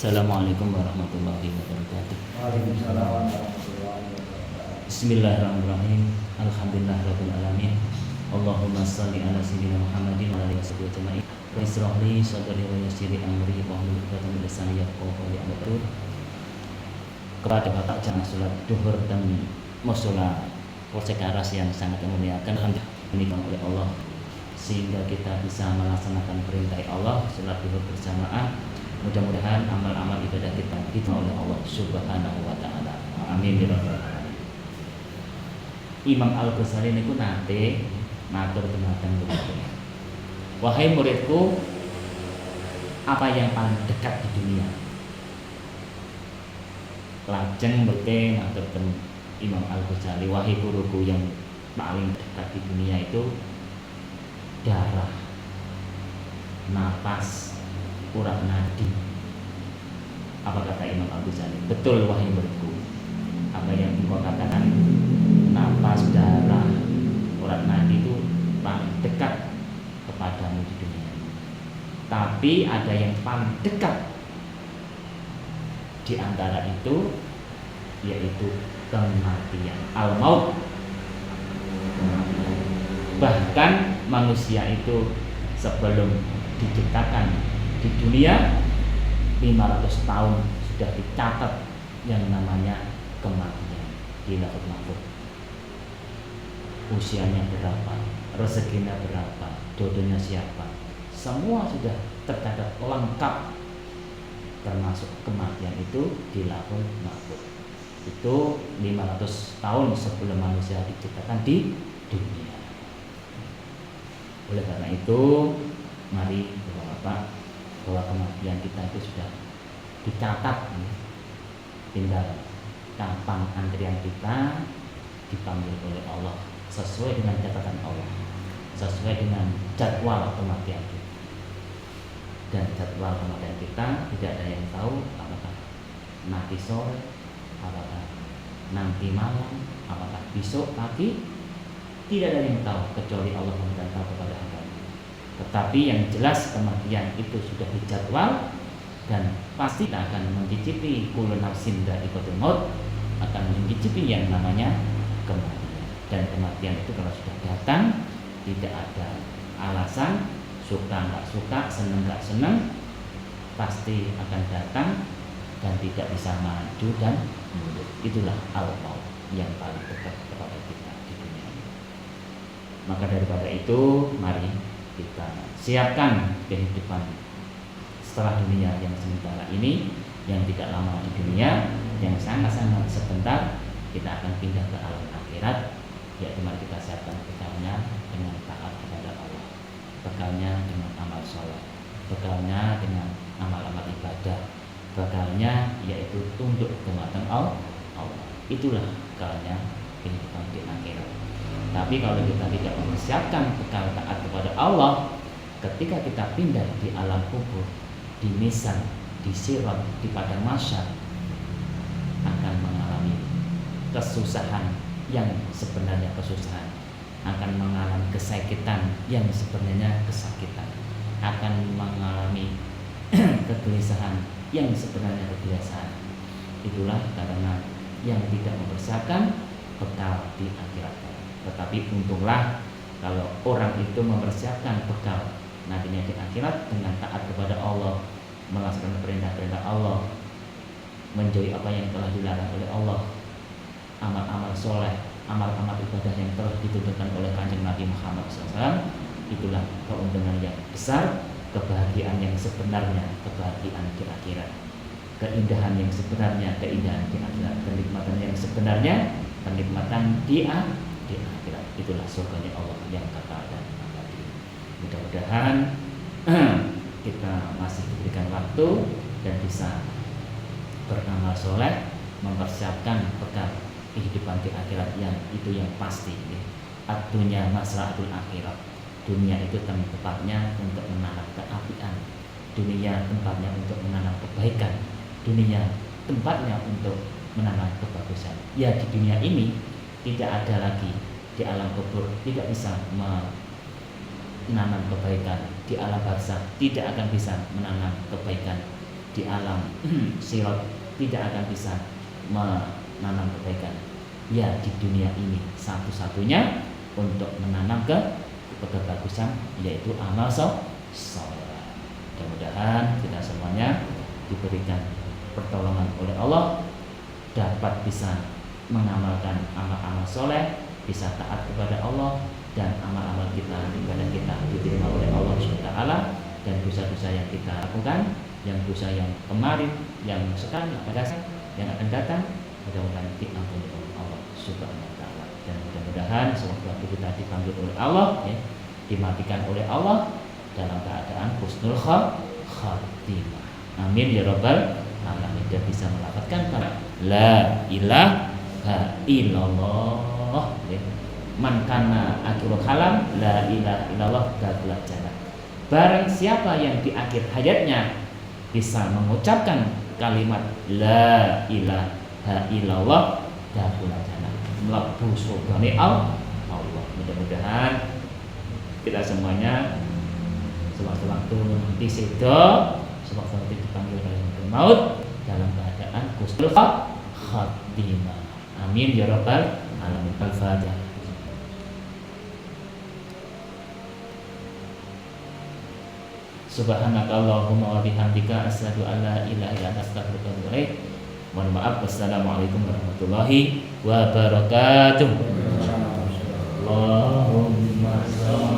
Assalamualaikum warahmatullahi wabarakatuh. Waalaikumsalam warahmatullahi wabarakatuh. Bismillahirrahmanirrahim. Alhamdulillahirabbil alamin. Allahumma shalli ala sayyidina Muhammadin wa ala alihi wasallam. Israh li sadri wa yassir li amri wa hlul 'uqdatam min lisani yafqahu qawli. Kepada Bapak jamaah salat duhur dan mushola Polsek Aras yang sangat memuliakan, alhamdulillah oleh Allah sehingga kita bisa melaksanakan perintah Allah salat duhur berjamaah. Mudah-mudahan amal-amal ibadah kita diterima oleh Allah Subhanahu wa taala. Amin ya rabbal alamin. Imam Al-Ghazali niku nate matur dumateng murid. Wahai muridku, apa yang paling dekat di dunia? Lajeng mriki matur Imam Al-Ghazali, wahai guruku, yang paling dekat di dunia itu darah, napas, urat nadi. Apa kata Imam Al-Ghazali? Betul wahai muridku, apa yang engkau katakan, napas, darah, urat nadi itu paling dekat kepadamu di dunia. Tapi ada yang paling dekat di antara itu, yaitu kematian, al-maut. Bahkan manusia itu sebelum diciptakan di dunia 500 tahun sudah dicatat yang namanya kematian di Lauhul Mahfuz. Usianya berapa, rezekinya berapa, jodohnya siapa, semua sudah tercatat lengkap, termasuk kematian itu di Lauhul Mahfuz. Itu 500 tahun sebelum manusia diciptakan di dunia. Oleh karena itu, mari Bapak, bahwa kematian kita itu sudah dicatat, tinggal kapan antrian kita dipanggil oleh Allah sesuai dengan catatan Allah, sesuai dengan jadwal kematian kita. Dan jadwal kematian kita tidak ada yang tahu, apakah nanti sore, apakah nanti malam, apakah besok pagi, tidak ada yang tahu kecuali Allah memberitahu kepada hamba. Tetapi yang jelas kematian itu sudah dijadwal dan pasti kita akan mencicipi kullu nafsin dha'iqatul maut, akan mencicipi yang namanya kematian. Dan kematian itu kalau sudah datang tidak ada alasan, suka nggak suka, seneng nggak seneng, pasti akan datang dan tidak bisa maju dan mundur. Itulah al-maut yang paling dekat kepada kita di dunia ini. Maka daripada itu, mari kita siapkan kehidupan setelah dunia yang sementara ini, yang tidak lama di dunia, yang sangat-sangat sebentar. Kita akan pindah ke alam akhirat, yaitu mari kita siapkan bekalnya dengan taat kepada Allah, bekalnya dengan amal soleh, bekalnya dengan amal-amal ibadah, bekalnya yaitu tunduk kepada Allah. Itulah bekalnya kehidupan di akhirat. Tapi kalau kita tidak mempersiapkan bekal taat kepada Allah, ketika kita pindah di alam kubur, di mizan, di sirat, di padang mahsyar, akan mengalami kesusahan yang sebenarnya kesusahan, akan mengalami kesakitan yang sebenarnya kesakitan, akan mengalami kegelisahan yang sebenarnya kegelisahan. Itulah karena yang tidak mempersiapkan bekal di akhirat. Tetapi untunglah kalau orang itu mempersiapkan bekal nantinya di akhirat dengan taat kepada Allah, melaksanakan perintah-perintah Allah, menjauhi apa yang telah dilarang oleh Allah, amal-amal soleh, amal-amal ibadah yang telah dituntunkan oleh Kanjeng Nabi Muhammad SAW. Itulah keuntungan yang besar, kebahagiaan yang sebenarnya, kebahagiaan di akhirat, keindahan yang sebenarnya, keindahan di akhirat, kenikmatan yang sebenarnya, kenikmatan di akhirat. Itulah surganya Allah yang kekal dan abadi. Mudah-mudahan kita masih diberikan waktu dan bisa beramal soleh, mempersiapkan bekal kehidupan di akhirat yang itu yang pasti. Dunia maslahatul akhirat. Dunia itu tempatnya untuk menanam keapian, dunia tempatnya untuk menanam kebaikan, dunia tempatnya untuk menanam kebagusan. Ya, di dunia ini tidak ada lagi, di alam kubur tidak bisa menanam kebaikan, di alam barzakh tidak akan bisa menanam kebaikan, di alam sirat tidak akan bisa menanam kebaikan. Ya di dunia ini satu-satunya untuk menanam kebagusan yaitu amal soleh. Mudah-mudahan kita semuanya diberikan pertolongan oleh Allah, dapat bisa mengamalkan amal-amal soleh, bisa taat kepada Allah, dan amal-amal kita ibadah kita diterima oleh Allah SWT, dan dosa-dosa yang kita lakukan, yang dosa yang kemarin, yang sekarang, yang akan datang, mudah-mudahan diampuni oleh Allah Subhanahu wa taala. Dan mudah-mudahan sewaktu kita dipanggil oleh Allah, ya, dimatikan oleh Allah dalam keadaan husnul khatimah. Amin ya rabbal alamin. Dan bisa melafazkan la ilaha illallah, ya. Man kana akhirul kalam la ilaha illallah dakhala jannah. Barang siapa yang di akhir hayatnya bisa mengucapkan kalimat la ilaha illallah dakhala jannah, mlebu surgane Allah. Mudah-mudahan kita semuanya sewaktu-waktu nanti sedo, sewaktu-waktu dipanggil oleh maut dalam keadaan husnul khatimah. Amin ya rabbal alamin. Al-Fatihah. Subhanakallahumma wa bihamdika asyhadu an la ilaha illa anta astaghfiruka wa atubu ilaik. Mohon maaf. Wassalamualaikum warahmatullahi wabarakatuh. Allahumma shalli